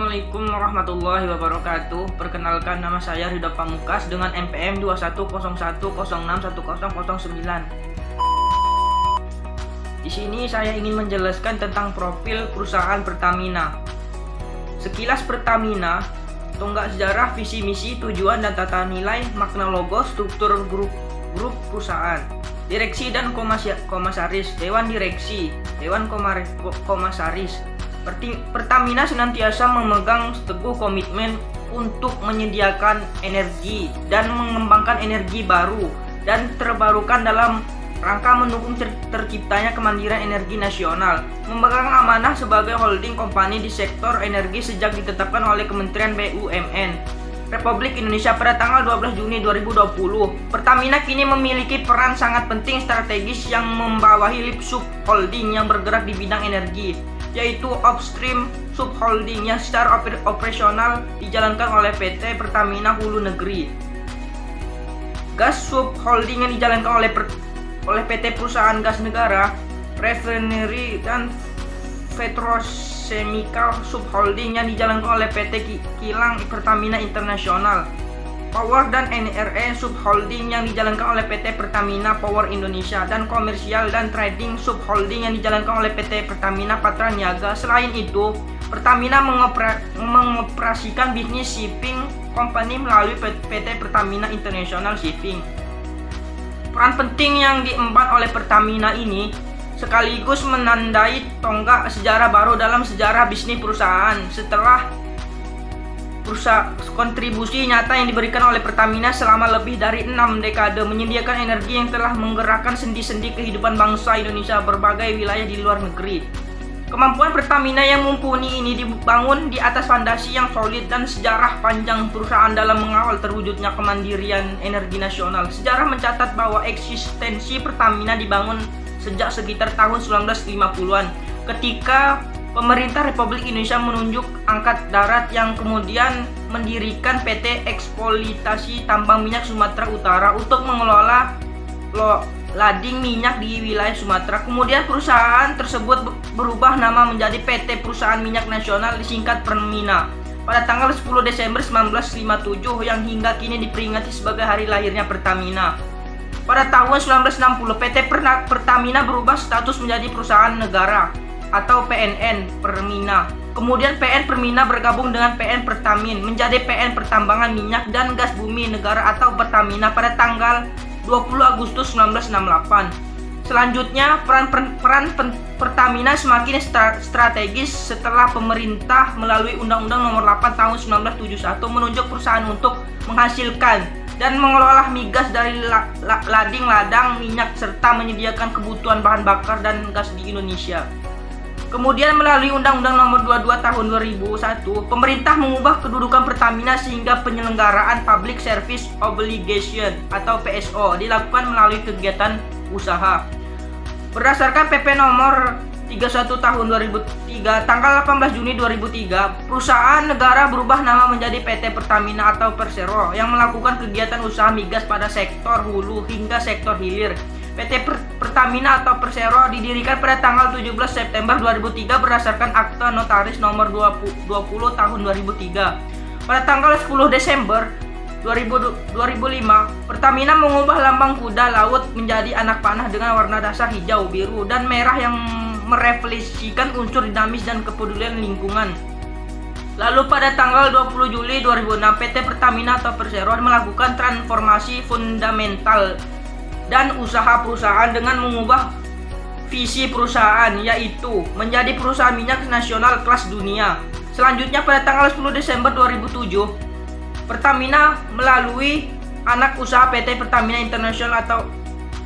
Assalamualaikum warahmatullahi wabarakatuh. Perkenalkan, nama saya Ridho Pamungkas dengan NPM 2101061009. Di sini saya ingin menjelaskan tentang profil perusahaan Pertamina. Sekilas Pertamina, tonggak sejarah, visi misi, tujuan dan tata nilai, makna logo, struktur grup perusahaan, direksi dan komisaris, dewan direksi, dewan komisaris. Pertamina senantiasa memegang teguh komitmen untuk menyediakan energi dan mengembangkan energi baru dan terbarukan dalam rangka mendukung terciptanya kemandirian energi nasional. Memegang amanah sebagai holding company di sektor energi sejak ditetapkan oleh Kementerian BUMN Republik Indonesia pada tanggal 12 Juni 2020. Pertamina kini memiliki peran sangat penting strategis yang membawahi Lipsub Holding yang bergerak di bidang energi, yaitu upstream subholding yang secara operasional dijalankan oleh PT Pertamina Hulu Negeri, gas subholding yang dijalankan oleh PT Perusahaan Gas Negara, Refinery dan Petrochemical Subholding yang dijalankan oleh PT Kilang Pertamina International, Power dan NRE Subholding yang dijalankan oleh PT Pertamina Power Indonesia, dan Komersial dan Trading Subholding yang dijalankan oleh PT Pertamina Patraniaga. Selain itu, Pertamina mengoperasikan bisnis shipping company melalui PT Pertamina International Shipping. Peran penting yang diemban oleh Pertamina ini sekaligus menandai tonggak sejarah baru dalam sejarah bisnis perusahaan setelah kontribusi nyata yang diberikan oleh Pertamina selama lebih dari 6 dekade menyediakan energi yang telah menggerakkan sendi-sendi kehidupan bangsa Indonesia berbagai wilayah di luar negeri. Kemampuan Pertamina yang mumpuni ini dibangun di atas fondasi yang solid dan sejarah panjang perusahaan dalam mengawal terwujudnya kemandirian energi nasional. Sejarah mencatat bahwa eksistensi Pertamina dibangun sejak sekitar tahun 1950-an ketika pemerintah Republik Indonesia menunjuk angkat darat yang kemudian mendirikan PT Eksploitasi Tambang Minyak Sumatera Utara untuk mengelola lading minyak di wilayah Sumatera. Kemudian perusahaan tersebut berubah nama menjadi PT Perusahaan Minyak Nasional, disingkat Permina, pada tanggal 10 Desember 1957 yang hingga kini diperingati sebagai hari lahirnya Pertamina. Pada tahun 1960, PT Pertamina berubah status menjadi perusahaan negara atau PNN Permina. Kemudian PN Permina bergabung dengan PN Pertamin menjadi PN Pertambangan Minyak dan Gas Bumi Negara atau Pertamina pada tanggal 20 Agustus 1968. Selanjutnya, peran Pertamina semakin strategis setelah pemerintah melalui Undang-Undang Nomor 8 Tahun 1971 menunjuk perusahaan untuk menghasilkan dan mengelola migas dari lading ladang minyak serta menyediakan kebutuhan bahan bakar dan gas di Indonesia. Kemudian melalui Undang-Undang Nomor 22 Tahun 2001, pemerintah mengubah kedudukan Pertamina sehingga penyelenggaraan Public Service Obligation atau PSO dilakukan melalui kegiatan usaha. Berdasarkan PP Nomor 31 Tahun 2003, tanggal 18 Juni 2003, perusahaan negara berubah nama menjadi PT Pertamina atau Persero yang melakukan kegiatan usaha migas pada sektor hulu hingga sektor hilir. PT Pertamina atau Persero didirikan pada tanggal 17 September 2003 berdasarkan Akta Notaris Nomor 20 Tahun 2003. Pada tanggal 10 Desember 2005, Pertamina mengubah lambang kuda laut menjadi anak panah dengan warna dasar hijau, biru, dan merah yang merefleksikan unsur dinamis dan kepedulian lingkungan. Lalu pada tanggal 20 Juli 2006, PT Pertamina atau Persero melakukan transformasi fundamental dan usaha perusahaan dengan mengubah visi perusahaan, yaitu menjadi perusahaan minyak nasional kelas dunia. Selanjutnya pada tanggal 10 Desember 2007, Pertamina melalui anak usaha PT Pertamina International atau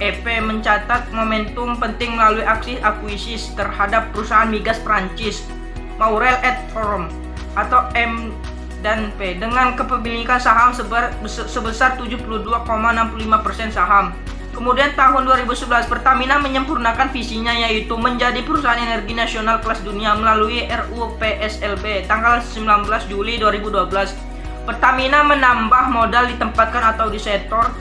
EP mencatat momentum penting melalui aksi akuisisi terhadap perusahaan migas Prancis Maurel et Forum atau M&P dengan kepemilikan saham sebesar 72,65% saham. Kemudian tahun 2011 Pertamina menyempurnakan visinya, yaitu menjadi perusahaan energi nasional kelas dunia melalui RUU PSLB tanggal 19 Juli 2012. Pertamina menambah modal ditempatkan atau disetor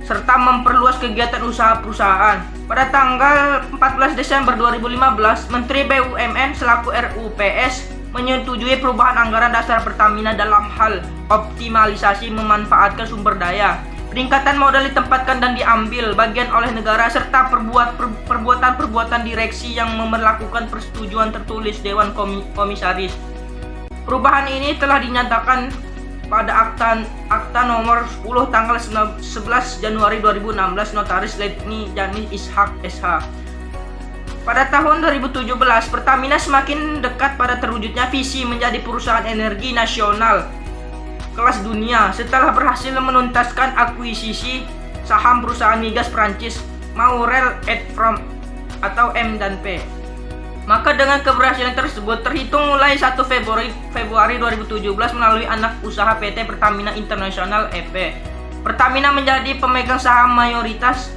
serta memperluas kegiatan usaha perusahaan. Pada tanggal 14 Desember 2015, Menteri BUMN selaku RUPS menyetujui perubahan anggaran dasar Pertamina dalam hal optimalisasi memanfaatkan sumber daya. Peningkatan modal ditempatkan dan diambil bagian oleh negara serta perbuatan-perbuatan direksi yang melakukan persetujuan tertulis Dewan Komisaris. Perubahan ini telah dinyatakan pada Akta nomor 10 tanggal 11 Januari 2016 Notaris Letni Jani Ishak SH. Pada tahun 2017, Pertamina semakin dekat pada terwujudnya visi menjadi perusahaan energi nasional kelas dunia setelah berhasil menuntaskan akuisisi saham perusahaan migas Prancis Maurel et Prom atau M&P. Maka dengan keberhasilan tersebut terhitung mulai 1 Februari 2017 melalui anak usaha PT Pertamina International EP. Pertamina menjadi pemegang saham mayoritas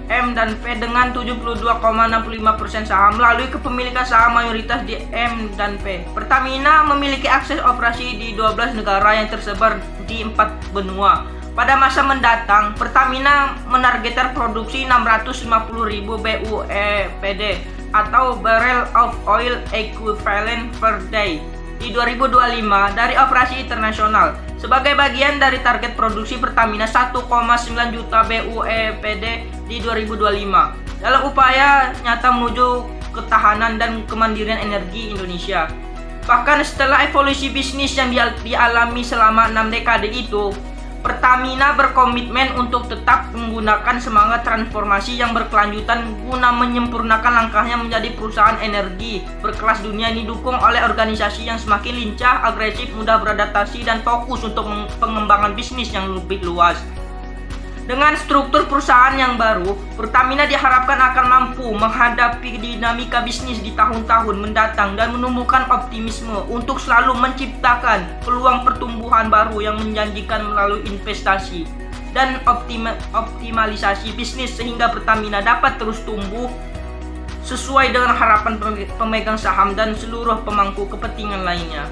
M&P dengan 72,65% saham melalui kepemilikan saham mayoritas di M&P. Pertamina memiliki akses operasi di 12 negara yang tersebar di 4 benua. Pada masa mendatang, Pertamina menargetkan produksi 650.000 BUEPD atau barrel of oil equivalent per day di 2025 dari operasi internasional. Sebagai bagian dari target produksi Pertamina 1,9 juta BUEPD di 2025 dalam upaya nyata menuju ketahanan dan kemandirian energi Indonesia. Bahkan setelah evolusi bisnis yang dialami selama 6 dekade itu, Pertamina berkomitmen untuk tetap menggunakan semangat transformasi yang berkelanjutan guna menyempurnakan langkahnya menjadi perusahaan energi berkelas dunia yang didukung oleh organisasi yang semakin lincah, agresif, mudah beradaptasi, dan fokus untuk pengembangan bisnis yang lebih luas. Dengan struktur perusahaan yang baru, Pertamina diharapkan akan mampu menghadapi dinamika bisnis di tahun-tahun mendatang dan menumbuhkan optimisme untuk selalu menciptakan peluang pertumbuhan baru yang menjanjikan melalui investasi dan optimalisasi bisnis sehingga Pertamina dapat terus tumbuh sesuai dengan harapan pemegang saham dan seluruh pemangku kepentingan lainnya.